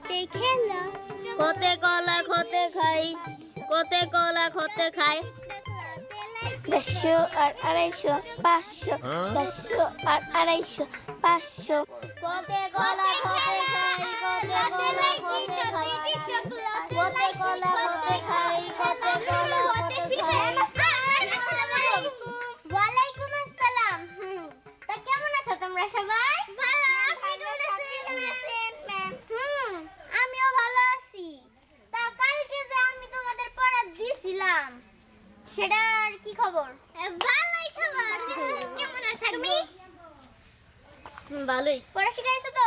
খেতে খেলা খতে কলা খতে খাই, খতে কলা খতে খাই। 100 আর 250, 500, 100 আর 250, 500। খতে কলা খতে খাই, খতে কলা খতে খাই, খতে কলা খতে খাই, খতে কলা খতে খাই। ওয়ালাইকুম আসসালাম। তা কেমন আছো তোমরা সবাই? ভালো। আপনি কেমন আছেন? আমিও ভালো আছি। তা কালকে যে আমি তোমাদের পড়া দিছিলাম সেটার কি খবর? ভালোই খবর। কেমন আছো তুমি? ভালোই। পড়া শিখাইছো তো?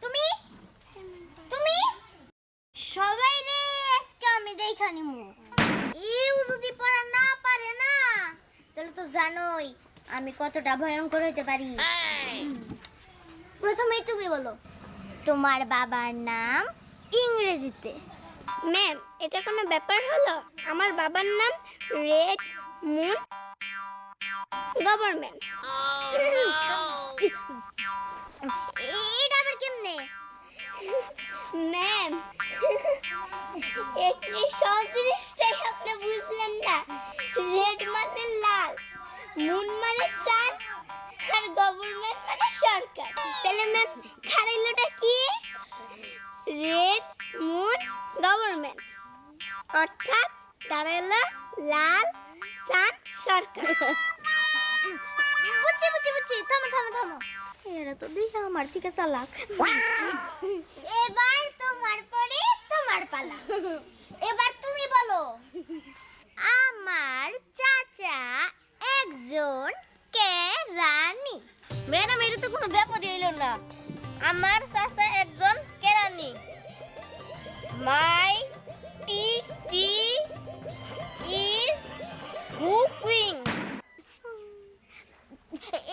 তুমি তুমি সবাই রে আজকে আমি দেখা নিমু। এও যদি পড়া না পারে না তাহলে তো জানোই আমি কতটা ভয়ঙ্কর হতে পারি। প্রথমেই তুমি বলো তোমার বাবার নাম ইংরেজিতে। ম্যাম, এটা কোনো ব্যাপার হলো? আমার বাবার নাম রেড মুন গভর্নমেন্ট। এটা আবার কেমনে? ম্যাম, এই সহজ জিনিসটাই আপনি বুঝলেন না। রেড মানে লাল, মুন মানে চাঁদ, আর গভর্নমেন্ট মানে সরকার। তাহলে ম্যাম খারাইলোটা কি? রেড মুন গভর্নমেন্ট, অর্থাৎ দাঁড়ালো লাল চাঁদ সরকার। বুঝছি। থামো। এরা তো দেখে আমার থেকে চালাক। এবার তোমার পরে তোমার পালা। এবার তুমি বলো আমার চাচা একজন কেরানি। ম্যাডাম, এটা তো কোনো ব্যাপারই হইল না। আমার চাচা একজন কেরানি। মাই টি ইজ কুকিং।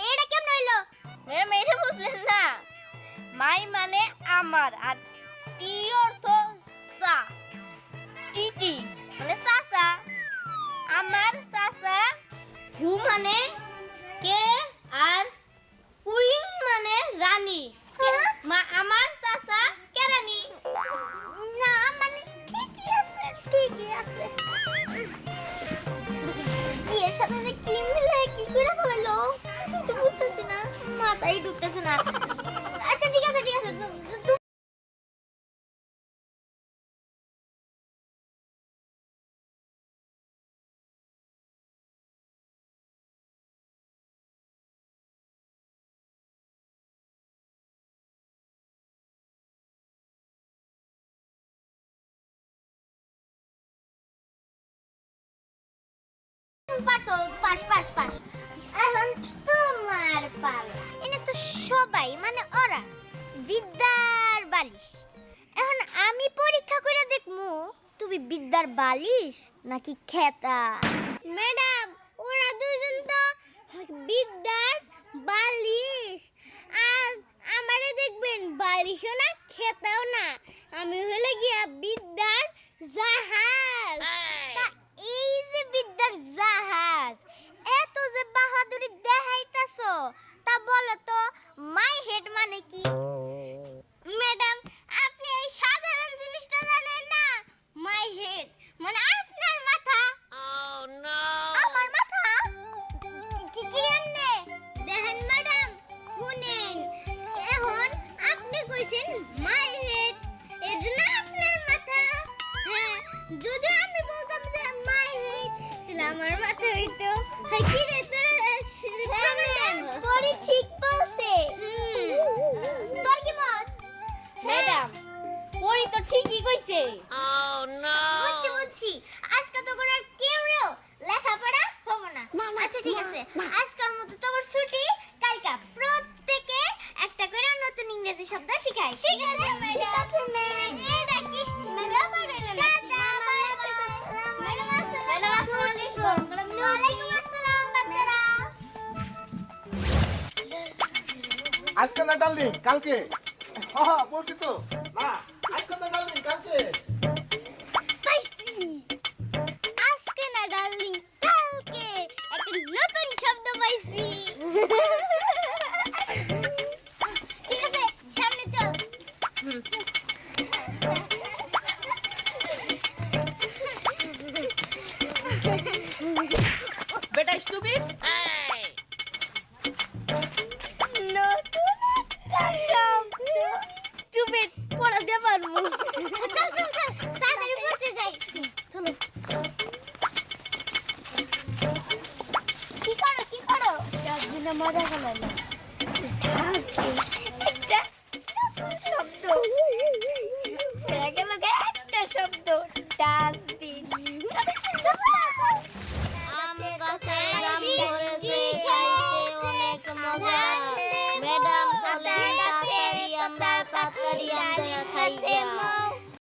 এটা কেমন হইলো? ম্যাডাম, এটা বুঝলেন না? মাই মানে আমার, আর টি অর্থ চা। টি মানে চাচা। আমার চাচা, হু মানে কে, আর কুইন মানে রানী। আমার চাচা কেরানি। না মানে ঠিকই আছে। কি এর সাথে যে কি মিলে কি করে হলো সেটা বুঝতেছি না, মাথায় ঢুকতেছে না। আচ্ছা ঠিক আছে পাস। এখন তোমার পালা। এনে তো সবাই মানে ওরা বিদ্যার বালিশ। এখন আমি পরীক্ষা করে দেখমু তুমি বিদ্যার বালিশ নাকি খেতা। ম্যাডাম, ওরা দুজন তো বিদ্যার বালিশ, আর আমারে দেখবেন বালিশও না খেতাও না। আমি হলে গিয়া বিদ্যার জাহাজ। তা এই যে বিদ্যার জাহাজ, এত যে বাহাদুরি দেখাইতাছো, তা বলো তো মাই হেড মানে কি? ম্যাডাম, আপনি এই সাধারণ জিনিসটা জানেন না? মাই হেড মানে আপনার মাথা। আমার মাথা? কি এমনে? দেখেন ম্যাডাম, শুনেন, এখন আপনি কইছেন মাই হেড, এর জন্য আপনার মাথা। হ্যাঁ, যদি আমি বলতাম যে মাই হেড, তাহলে আমার মাথা হইতো। হ্যাঁ, কি রে তোর ঠিক বলছে। তোর কি মত? ম্যাডাম, পরি তো ঠিকই কইছে। বুঝছি। আজকে তো করে আর কেউ লেখাপড়া হবে না। আচ্ছা ঠিক আছে, আজকের মতো তোমার ছুটি। কালকে প্রত্যেকে একটা করে নতুন ইংরেজি শব্দ শিখাই। ঠিক আছে ম্যাডাম। এটা কি ব্যাপার হলো না? ম্যাডাম আসসালামু আলাইকুম। ওয়ালাইকুম আসসালাম বাচ্চারা। আজকে না ডার্লিং, কালকে। হ্যাঁ বলছি তো না, আজকে না ডার্লিং, কালকে। পাইছি। আজকে না ডার্লিং, কালকে একটা নতুন শব্দ পাইছি। ঠিক আছে, সামনে চল। বেটা স্টুপিড, নতুন একটা শব্দ। স্টুপিড পড়া দিয়ে পারবো। চল চল চল তাড়াতাড়ি পড়তে যাই। চলো। কি করো কি করো? ডাস্টবিনে মজা খেলা না। একটা নতুন শব্দ হয়ে গেল গে, একটা শব্দ ডাস্টবিন। আম গাছে আম ধরেছে, খাইতে অনেক মজা। ম্যাডাম বলেন তাড়াতাড়ি আমরা তাড়াতাড়ি আম